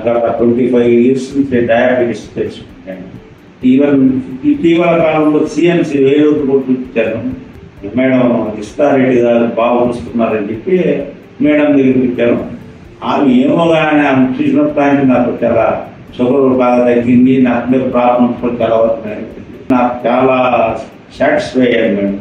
గత 25 years నుంచి diabetes తెచ్చుకుంటాను. ఈవెన్ ఇటీవల కాలంలో సిఎంసి వేలూరు కూడా చూపించాను. మేడం ఇస్తారెడ్డి గారు బాగా చూస్తున్నారని చెప్పి మేడం దగ్గరికి ఇచ్చాను. ఆమె ఏమో కానీ ఆమె చూసినప్పుడు ఆయన నాకు చాలా షుగర్ బాగా తగ్గింది, నాకు ప్రాబ్లమ్స్ కూడా చాలా వస్తున్నాయి. నాకు చాలా సాటిస్ఫై అయ్యాను మేడం.